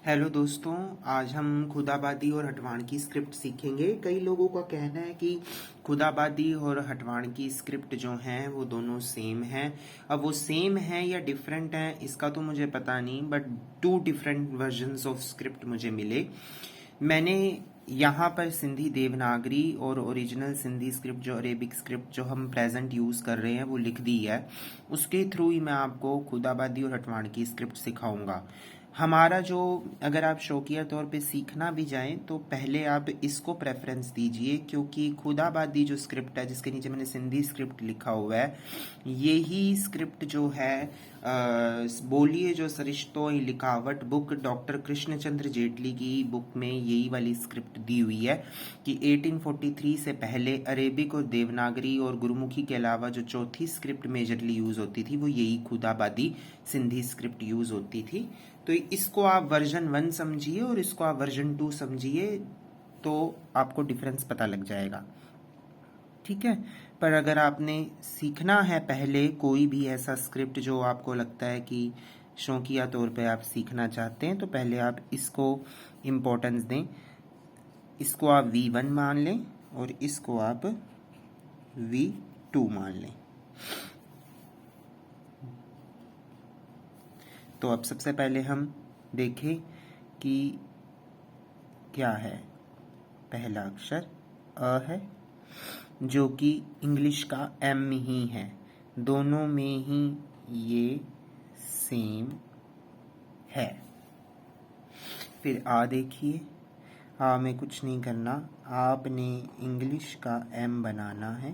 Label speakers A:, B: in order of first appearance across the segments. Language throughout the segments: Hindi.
A: हेलो दोस्तों, आज हम खुदाबादी और हटवाण की स्क्रिप्ट सीखेंगे। कई लोगों का कहना है कि खुदाबादी और हटवाण की स्क्रिप्ट जो हैं वो दोनों सेम हैं। अब वो सेम है या डिफरेंट है इसका तो मुझे पता नहीं, but two different versions of script मुझे मिले। मैंने यहाँ पर सिंधी देवनागरी और ओरिजिनल सिंधी स्क्रिप्ट जो अरेबिक स्क्रिप्ट जो हम प्रेजेंट यूज़ कर रहे हैं वो लिख दी है। उसके थ्रू ही मैं आपको खुदाबादी और हटवाण की स्क्रिप्ट सिखाऊंगा। हमारा जो, अगर आप शौकिया तौर पे सीखना भी जाएं तो पहले आप इसको प्रेफरेंस दीजिए, क्योंकि खुदाबादी जो स्क्रिप्ट है जिसके नीचे मैंने सिंधी स्क्रिप्ट लिखा हुआ है, यही स्क्रिप्ट जो है बोलिए जो सरिश्तों ही लिखावट बुक डॉक्टर कृष्णचंद्र जेटली की बुक में यही वाली स्क्रिप्ट दी हुई है कि 1843 से पहले अरेबिक और देवनागरी और गुरुमुखी के अलावा जो चौथी स्क्रिप्ट मेजरली यूज होती थी वो यही खुदाबादी सिंधी स्क्रिप्ट यूज होती थी। तो इसको आप वर्जन 1 समझिए और इसको आप वर्जन 2 समझिए, तो आपको डिफरेंस पता लग जाएगा। ठीक है। पर अगर आपने सीखना है पहले कोई भी ऐसा स्क्रिप्ट जो आपको लगता है कि शौकिया तौर पे आप सीखना चाहते हैं, तो पहले आप इसको इम्पोर्टेंस दें। इसको आप V1 मान लें और इसको आप V2 मान लें। तो अब सबसे पहले हम देखें कि क्या है। पहला अक्षर अ है जो कि इंग्लिश का M ही है, दोनों में ही ये सेम है। फिर आ देखिए, आ में कुछ नहीं करना, आपने इंग्लिश का M बनाना है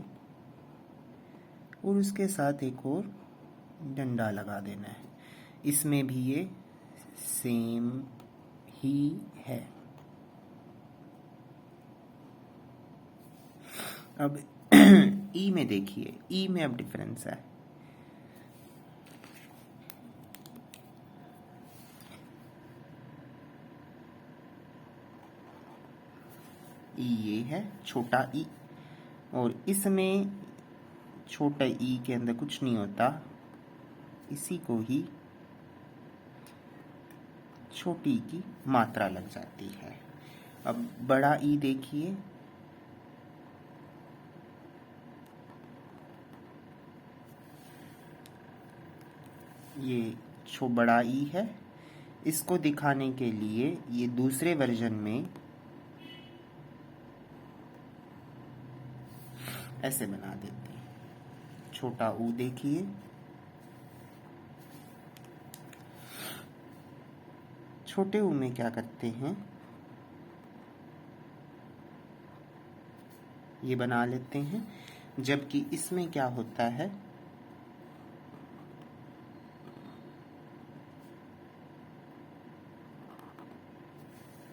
A: और उसके साथ एक और डंडा लगा देना है। इसमें भी ये सेम ही है। अब ई में देखिए, ई में अब डिफरेंस है। ई ये है छोटा ई, और इसमें छोटा ई के अंदर कुछ नहीं होता, इसी को ही छोटी की मात्रा लग जाती है। अब बड़ा ई देखिए, ये बड़ा ई है। इसको दिखाने के लिए ये दूसरे वर्जन में ऐसे बना देते हैं। छोटा ऊ देखिए, छोटे ऊ में क्या करते हैं, ये बना लेते हैं, जबकि इसमें क्या होता है,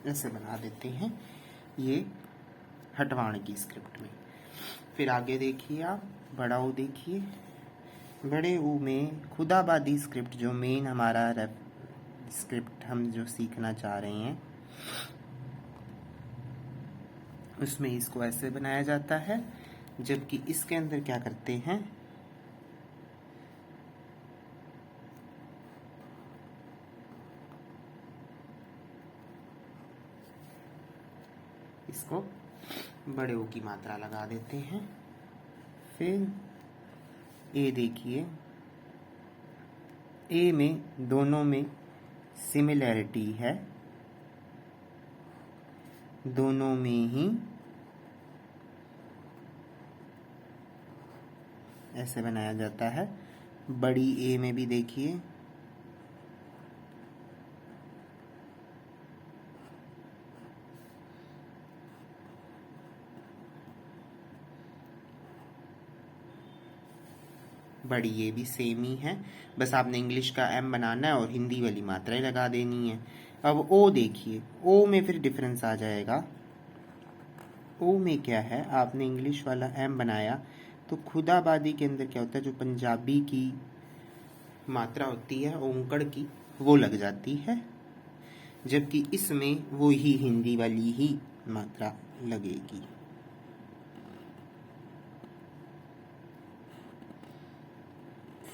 A: ऐसे बना देते हैं, ये हटवाण की स्क्रिप्ट में। फिर आगे देखिए, आप बड़ा ऊ देखिए, बड़े ऊ में खुदाबादी स्क्रिप्ट जो मेन हमारा स्क्रिप्ट हम जो सीखना चाह रहे हैं उसमें इसको ऐसे बनाया जाता है, जबकि इसके अंदर क्या करते हैं, इसको बड़े ओ की मात्रा लगा देते हैं। फिर ए देखिए, ए में दोनों में सिमिलैरिटी है, दोनों में ही ऐसे बनाया जाता है। बड़ी ए में भी देखिए, बड़ी ये भी सेम ही है, बस आपने इंग्लिश का M बनाना है और हिंदी वाली मात्राएं लगा देनी है। अब ओ देखिए, ओ में फिर डिफरेंस आ जाएगा। ओ में क्या है, आपने इंग्लिश वाला M बनाया तो खुदाबादी के अंदर क्या होता है, जो पंजाबी की मात्रा होती है ओंकड़ की वो लग जाती है, जबकि इसमें वो ही हिंदी वाली ही मात्रा लगेगी।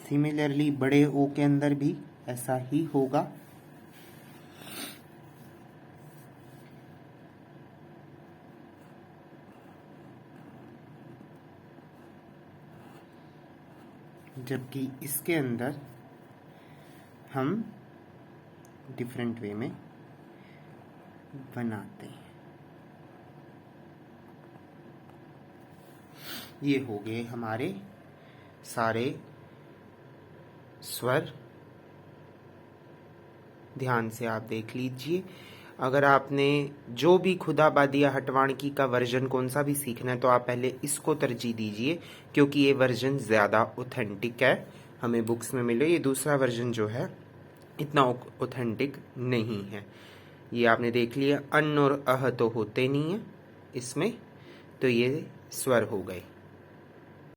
A: सिमिलरली बड़े ओ के अंदर भी ऐसा ही होगा। जबकि इसके अंदर हम डिफरेंट वे में बनाते हैं। ये हो गए हमारे सारे स्वर। ध्यान से आप देख लीजिए। अगर आपने जो भी खुदाबादी या हटवाणकी का वर्जन कौन सा भी सीखना है तो आप पहले इसको तरजीह दीजिए, क्योंकि ये वर्जन ज़्यादा ऑथेंटिक है, हमें बुक्स में मिले। ये दूसरा वर्जन जो है इतना ऑथेंटिक नहीं है। ये आपने देख लिया, अन और अह तो होते नहीं है इसमें, तो ये स्वर हो गए।